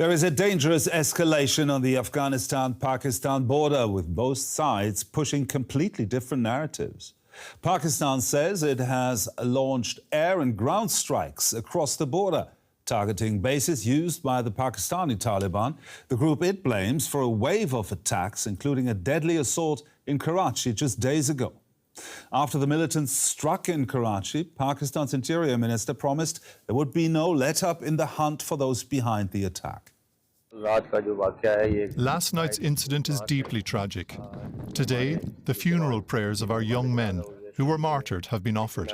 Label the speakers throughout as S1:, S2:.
S1: There is a dangerous escalation on the Afghanistan-Pakistan border, with both sides pushing completely different narratives. Pakistan says it has launched air and ground strikes across the border, targeting bases used by the Pakistani Taliban, the group it blames for a wave of attacks, including a deadly assault in Karachi just days ago. After the militants struck in Karachi, Pakistan's Interior Minister promised there would be no let-up in the hunt for those behind the attack.
S2: Last night's incident is deeply tragic. Today, the funeral prayers of our young men who were martyred have been offered.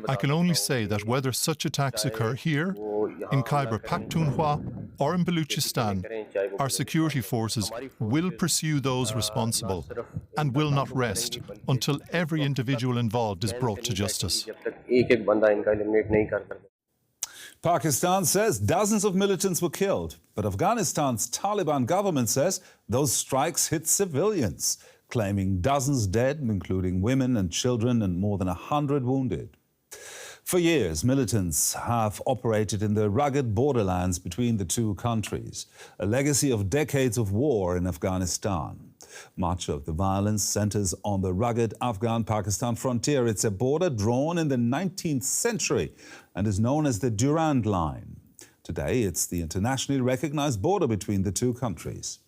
S2: I can only say that whether such attacks occur here, in Khyber Pakhtunkhwa or in Baluchistan, our security forces will pursue those responsible and will not rest until every individual involved is brought to justice.
S1: Pakistan says dozens of militants were killed, but Afghanistan's Taliban government says those strikes hit civilians, claiming dozens dead, including women and children, and more than 100 wounded. For years, militants have operated in the rugged borderlands between the two countries, a legacy of decades of war in Afghanistan. Much of the violence centers on the rugged Afghan-Pakistan frontier. It's a border drawn in the 19th century and is known as the Durand Line. Today, it's the internationally recognized border between the two countries.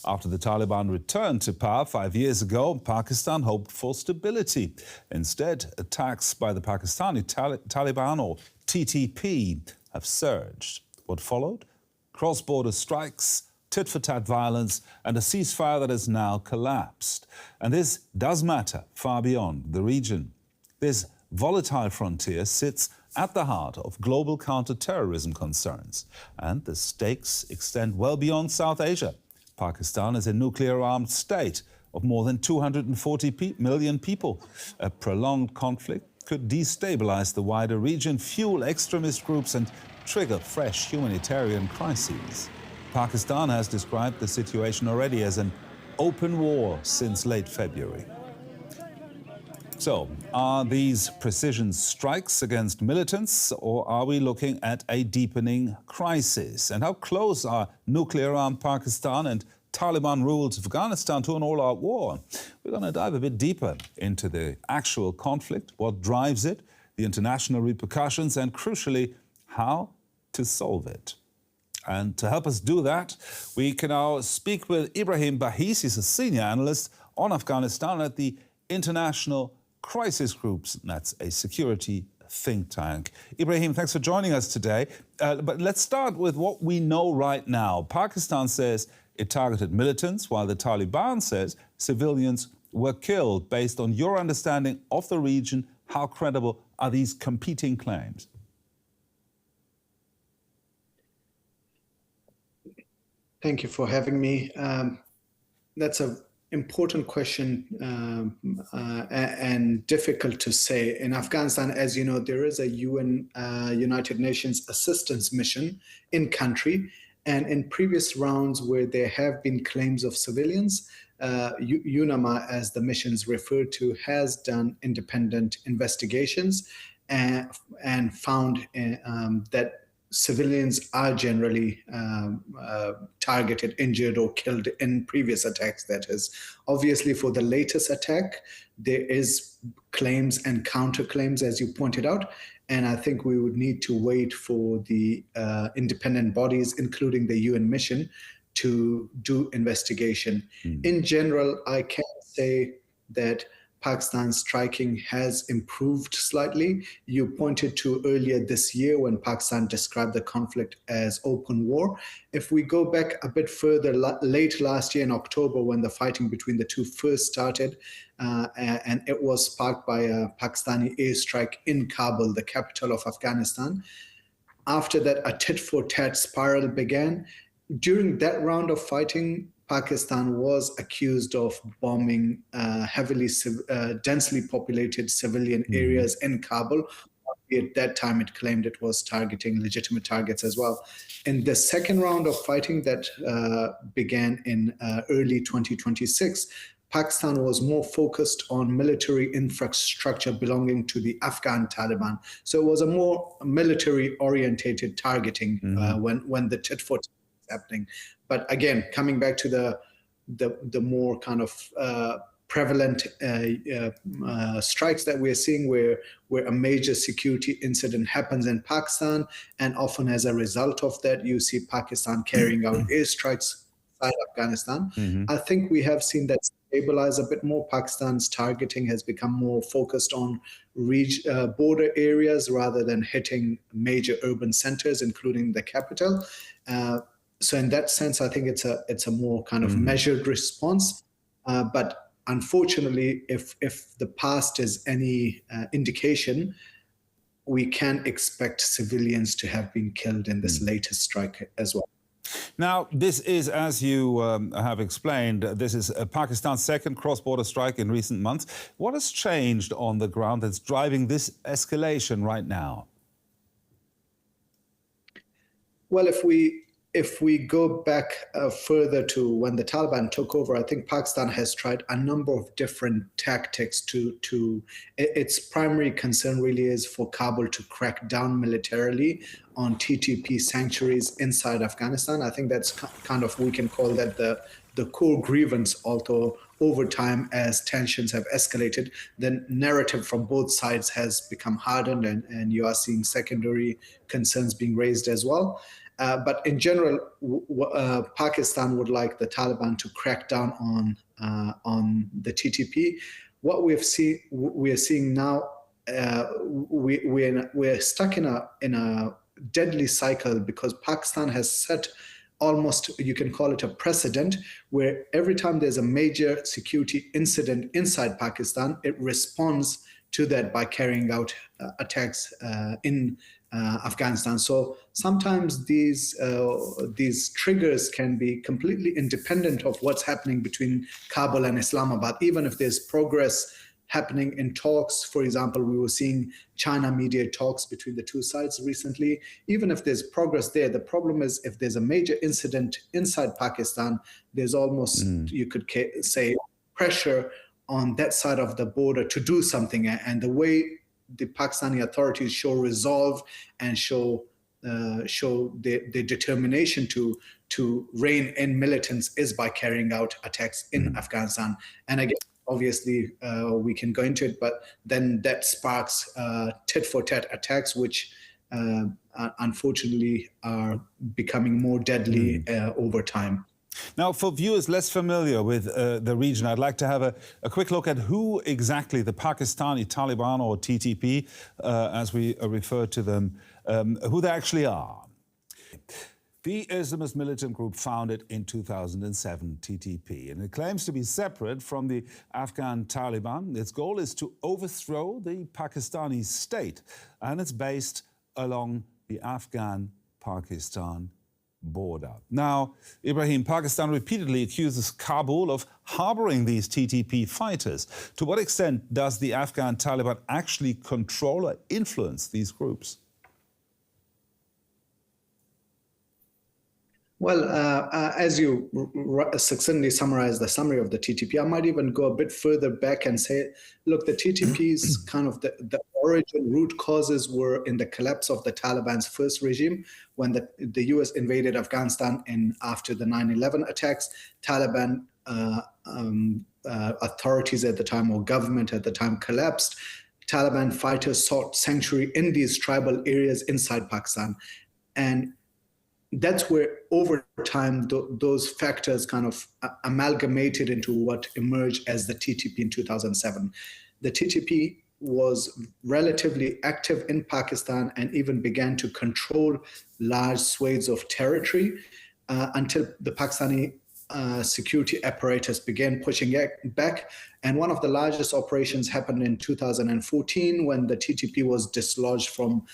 S1: After the Taliban returned to power 5 years ago, Pakistan hoped for stability. Instead, attacks by the Pakistani Taliban, or TTP, have surged. What followed? Cross-border strikes, tit-for-tat violence, and a ceasefire that has now collapsed. And this does matter far beyond the region. This volatile frontier sits at the heart of global counter-terrorism concerns, and the stakes extend well beyond South Asia. Pakistan is a nuclear-armed state of more than 240 million people. A prolonged conflict could destabilize the wider region, fuel extremist groups, and trigger fresh humanitarian crises. Pakistan has described the situation already as an open war since late February. So, are these precision strikes against militants, or are we looking at a deepening crisis? And how close are nuclear-armed Pakistan and Taliban-ruled Afghanistan to an all-out war? We're going to dive a bit deeper into the actual conflict, what drives it, the international repercussions, and crucially, how to solve it. And to help us do that, we can now speak with Ibraheem Bahiss. He's a senior analyst on Afghanistan at the International Crisis Groups. That's a security think tank. Ibraheem, thanks for joining us today. But let's start with what we know right now. Pakistan says it targeted militants, while the Taliban says civilians were killed. Based on your understanding of the region, how credible are these competing claims?
S3: Thank you for having me. That's an important question and difficult to say. In Afghanistan, as you know, there is a United Nations assistance mission in country. And in previous rounds where there have been claims of civilians, UNAMA, as the mission's referred to, has done independent investigations and found that civilians are generally targeted, injured, or killed in previous attacks. That is, obviously, for the latest attack, there is claims and counterclaims, as you pointed out. And I think we would need to wait for the independent bodies, including the UN mission, to do investigation. In general, I can say that Pakistan's striking has improved slightly. You pointed to earlier this year when Pakistan described the conflict as open war. If we go back a bit further, late last year in October, when the fighting between the two first started, and it was sparked by a Pakistani airstrike in Kabul, the capital of Afghanistan. After that, a tit-for-tat spiral began. During that round of fighting, Pakistan was accused of bombing heavily densely populated civilian areas in Kabul. At that time, it claimed it was targeting legitimate targets as well. In the second round of fighting that began in early 2026, Pakistan was more focused on military infrastructure belonging to the Afghan Taliban. So it was a more military-orientated targeting when the tit-for-tat happening. But again, coming back to the more kind of prevalent strikes that we're seeing, where a major security incident happens in Pakistan, and often as a result of that, you see Pakistan carrying out airstrikes inside Afghanistan. I think we have seen that stabilize a bit more. Pakistan's targeting has become more focused on border areas rather than hitting major urban centers, including the capital. So in that sense, I think it's a more kind of measured response. But unfortunately, if the past is any indication, we can expect civilians to have been killed in this latest strike as well.
S1: Now, this is, as you have explained, this is Pakistan's second cross-border strike in recent months. What has changed on the ground that's driving this escalation right now?
S3: Well, if we go back further to when the Taliban took over, I think Pakistan has tried a number of different tactics to its primary concern really is for Kabul to crack down militarily on TTP sanctuaries inside Afghanistan. I think that's kind of, we can call that the core grievance, although over time, as tensions have escalated, the narrative from both sides has become hardened, and you are seeing secondary concerns being raised as well. But in general, Pakistan would like the Taliban to crack down on the TTP. What we are seeing now, we're stuck in a deadly cycle, because Pakistan has set almost, you can call it a precedent, where every time there's a major security incident inside Pakistan, it responds to that by carrying out attacks in Afghanistan. So sometimes these triggers can be completely independent of what's happening between Kabul and Islamabad. Even if there's progress happening in talks, for example, we were seeing China mediate talks between the two sides recently. Even if there's progress there, the problem is if there's a major incident inside Pakistan, there's almost, you could say, pressure on that side of the border to do something. And the way the Pakistani authorities show resolve and show their determination to rein in militants is by carrying out attacks in Afghanistan. And again, obviously, we can go into it, but then that sparks tit-for-tat attacks, which unfortunately are becoming more deadly over time.
S1: Now, for viewers less familiar with the region, I'd like to have a quick look at who exactly the Pakistani Taliban, or TTP, as we refer to them, who they actually are. The Islamist militant group founded in 2007, TTP, and it claims to be separate from the Afghan Taliban. Its goal is to overthrow the Pakistani state, and it's based along the Afghan-Pakistan border. Now, Ibrahim, Pakistan repeatedly accuses Kabul of harboring these TTP fighters. To what extent does the Afghan Taliban actually control or influence these groups?
S3: Well, as you succinctly summarized the summary of the TTP, I might even go a bit further back and say, look, the TTP's kind of the origin, root causes were in the collapse of the Taliban's first regime. When the US invaded Afghanistan after the 9/11 attacks, Taliban authorities at the time, or government at the time, collapsed. Taliban fighters sought sanctuary in these tribal areas inside Pakistan. And that's where, over time, those factors kind of amalgamated into what emerged as the TTP in 2007. The TTP was relatively active in Pakistan and even began to control large swathes of territory until the Pakistani security apparatus began pushing back. And one of the largest operations happened in 2014 when the TTP was dislodged from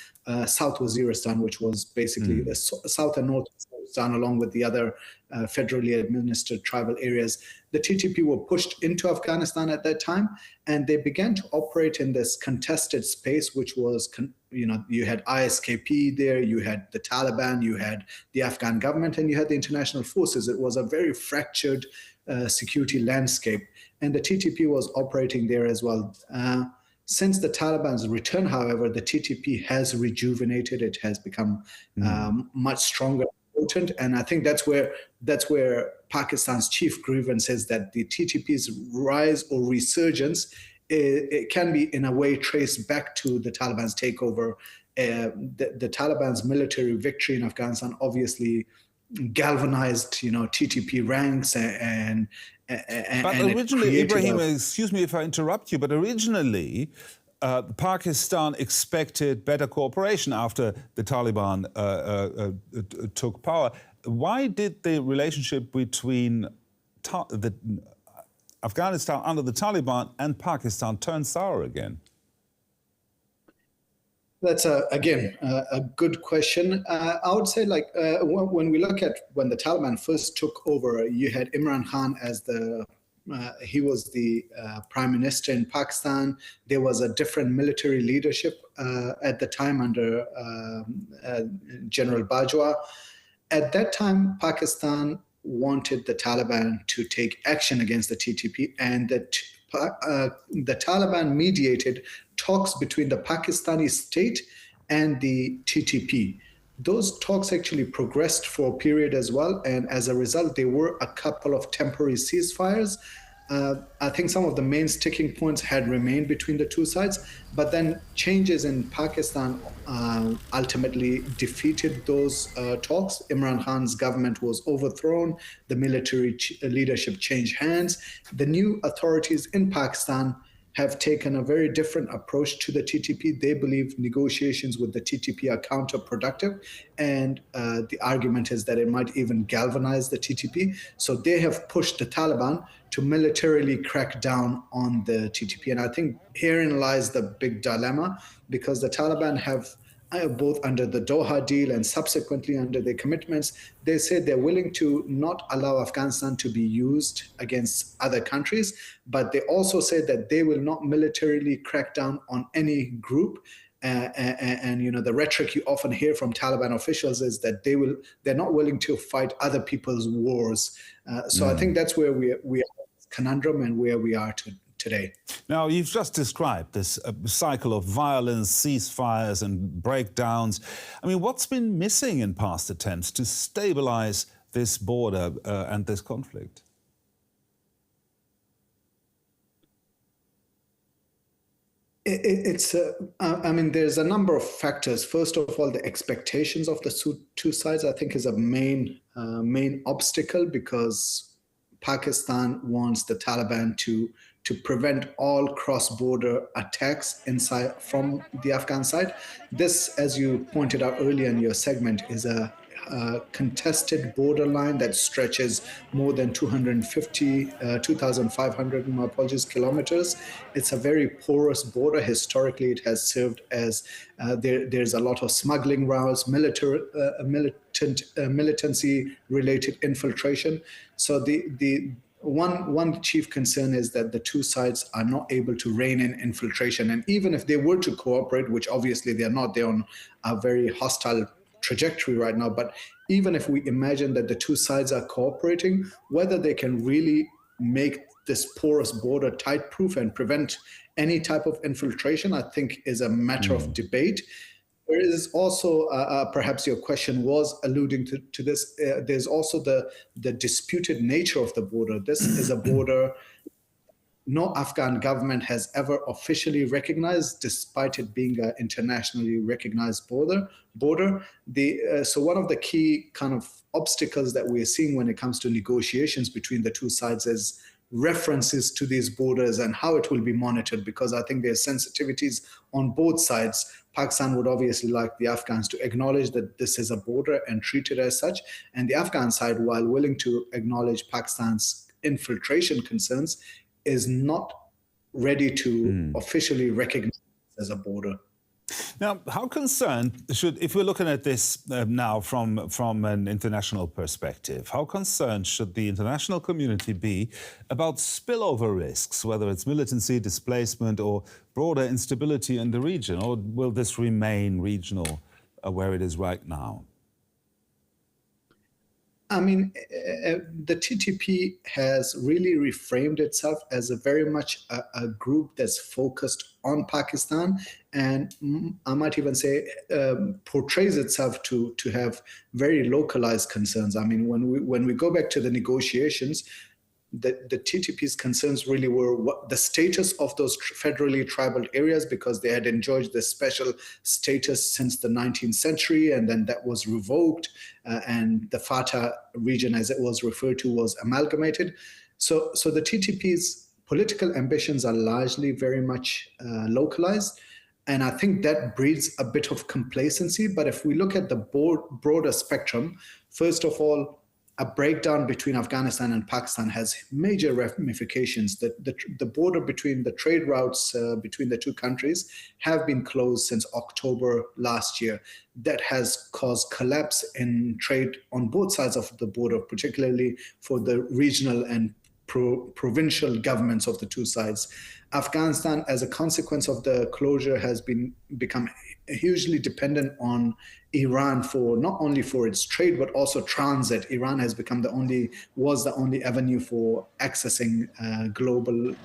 S3: South Waziristan, which was basically the South and North Waziristan, along with the other federally administered tribal areas. The TTP were pushed into Afghanistan at that time, and they began to operate in this contested space, which was, you had ISKP there, you had the Taliban, you had the Afghan government, and you had the international forces. It was a very fractured security landscape, and the TTP was operating there as well. Since the Taliban's return, however, the TTP has rejuvenated. It has become much stronger, important, and I think that's where Pakistan's chief grievance is, that the TTP's rise or resurgence, it can be in a way traced back to the Taliban's takeover. The Taliban's military victory in Afghanistan obviously galvanized, TTP ranks
S1: But originally, Ibrahim, excuse me if I interrupt you, but originally Pakistan expected better cooperation after the Taliban took power. Why did the relationship between Afghanistan under the Taliban and Pakistan turn sour again?
S3: That's, again, a good question. I would say, when we look at when the Taliban first took over, you had Imran Khan as he was the prime minister in Pakistan. There was a different military leadership at the time under General Bajwa. At that time, Pakistan wanted the Taliban to take action against the TTP, and the Taliban mediated talks between the Pakistani state and the TTP. Those talks actually progressed for a period as well, and as a result, there were a couple of temporary ceasefires. I think some of the main sticking points had remained between the two sides, but then changes in Pakistan ultimately defeated those talks. Imran Khan's government was overthrown, the military leadership changed hands. The new authorities in Pakistan have taken a very different approach to the TTP. They believe negotiations with the TTP are counterproductive, and the argument is that it might even galvanize the TTP. So they have pushed the Taliban to militarily crack down on the TTP. And I think herein lies the big dilemma, because the Taliban have, both under the Doha deal and subsequently under their commitments, they said they're willing to not allow Afghanistan to be used against other countries, but they also said that they will not militarily crack down on any group. And the rhetoric you often hear from Taliban officials is that they're not willing to fight other people's wars. So I think that's where we are conundrum and where we are today.
S1: Now, you've just described this cycle of violence, ceasefires and breakdowns. I mean, what's been missing in past attempts to stabilize this border and this conflict?
S3: There's a number of factors. First of all, the expectations of the two sides, I think, is a main obstacle, because Pakistan wants the Taliban to prevent all cross-border attacks inside from the Afghan side. This, as you pointed out earlier in your segment, is a contested borderline that stretches more than 2,500, my apologies, kilometers. It's a very porous border. Historically, it has served as there's a lot of smuggling routes, militancy-related infiltration. So the one chief concern is that the two sides are not able to rein in infiltration. And even if they were to cooperate, which obviously they're not, they're on a very hostile trajectory right now. But even if we imagine that the two sides are cooperating, whether they can really make this porous border tight-proof and prevent any type of infiltration, I think is a matter of debate. There is also, perhaps your question was alluding to this, there's also the disputed nature of the border. This is a border no Afghan government has ever officially recognized, despite it being an internationally recognized border. So one of the key kind of obstacles that we're seeing when it comes to negotiations between the two sides is references to these borders and how it will be monitored, because I think there's sensitivities on both sides. Pakistan would obviously like the Afghans to acknowledge that this is a border and treat it as such. And the Afghan side, while willing to acknowledge Pakistan's infiltration concerns, is not ready to officially recognize it as a border.
S1: Now, how concerned if we're looking at this now from an international perspective, how concerned should the international community be about spillover risks, whether it's militancy, displacement, or broader instability in the region, or will this remain regional where it is right now?
S3: I mean, the TTP has really reframed itself as a very much a group that's focused on Pakistan, and I might even say portrays itself to have very localized concerns. I mean, when we go back to the negotiations, the TTP's concerns really were what the status of those federally tribal areas, because they had enjoyed this special status since the 19th century, and then that was revoked, and the FATA region, as it was referred to, was amalgamated. So the TTP's political ambitions are largely very much localized, and I think that breeds a bit of complacency. But if we look at the broader spectrum, first of all, a breakdown between Afghanistan and Pakistan has major ramifications. The border between the trade routes between the two countries have been closed since October last year. That has caused collapse in trade on both sides of the border, particularly for the regional and provincial governments of the two sides. Afghanistan, as a consequence of the closure, has become hugely dependent on Iran for not only for its trade but also transit. Iran has become was the only avenue for accessing global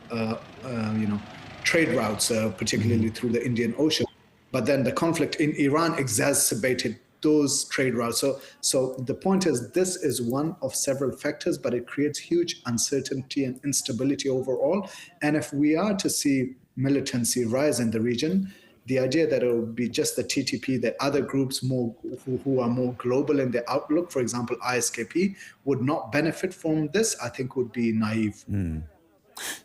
S3: trade routes, particularly through the Indian Ocean. But then the conflict in Iran exacerbated those trade routes. So the point is, this is one of several factors, but it creates huge uncertainty and instability overall. And if we are to see militancy rise in the region, the idea that it would be just the TTP, that other groups who are more global in their outlook, for example, ISKP, would not benefit from this, I think would be naive.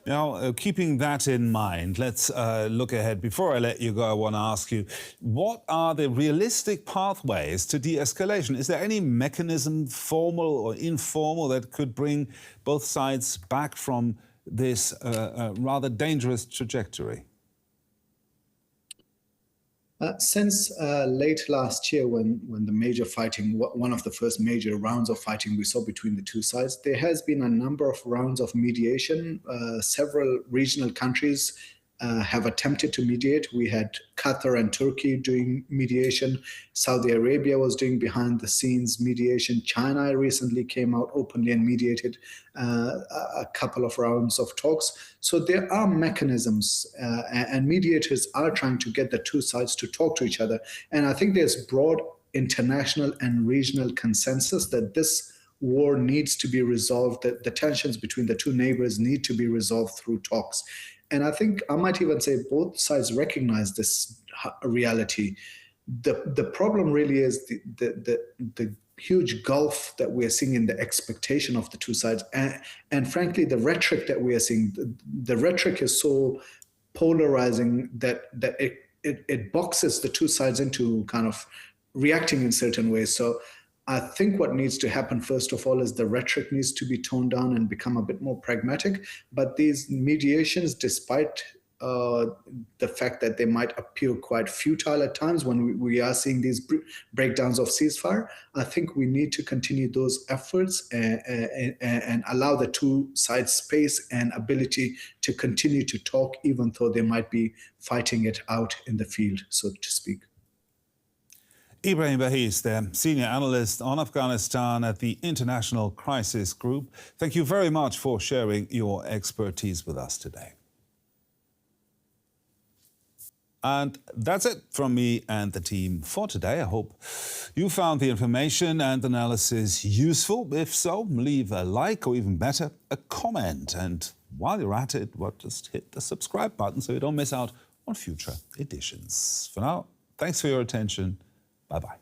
S1: Now, keeping that in mind, let's look ahead. Before I let you go, I want to ask you, what are the realistic pathways to de-escalation? Is there any mechanism, formal or informal, that could bring both sides back from this rather dangerous trajectory?
S3: Since late last year, when the major fighting, one of the first major rounds of fighting we saw between the two sides, there has been a number of rounds of mediation. Several regional countries have attempted to mediate. We had Qatar and Turkey doing mediation. Saudi Arabia was doing behind the scenes mediation. China recently came out openly and mediated a couple of rounds of talks. So there are mechanisms and mediators are trying to get the two sides to talk to each other. And I think there's broad international and regional consensus that this war needs to be resolved, that the tensions between the two neighbors need to be resolved through talks. And I think I might even say both sides recognize this reality. The problem really is the huge gulf that we are seeing in the expectation of the two sides. And frankly, the rhetoric that we are seeing, the rhetoric is so polarizing that it boxes the two sides into kind of reacting in certain ways. So I think what needs to happen, first of all, is the rhetoric needs to be toned down and become a bit more pragmatic. But these mediations, despite the fact that they might appear quite futile at times when we are seeing these breakdowns of ceasefire, I think we need to continue those efforts and allow the two sides space and ability to continue to talk, even though they might be fighting it out in the field, so to speak.
S1: Ibraheem Bahiss, the senior analyst on Afghanistan at the International Crisis Group. Thank you very much for sharing your expertise with us today. And that's it from me and the team for today. I hope you found the information and analysis useful. If so, leave a like, or even better, a comment. And while you're at it, just hit the subscribe button so you don't miss out on future editions. For now, thanks for your attention. Bye-bye.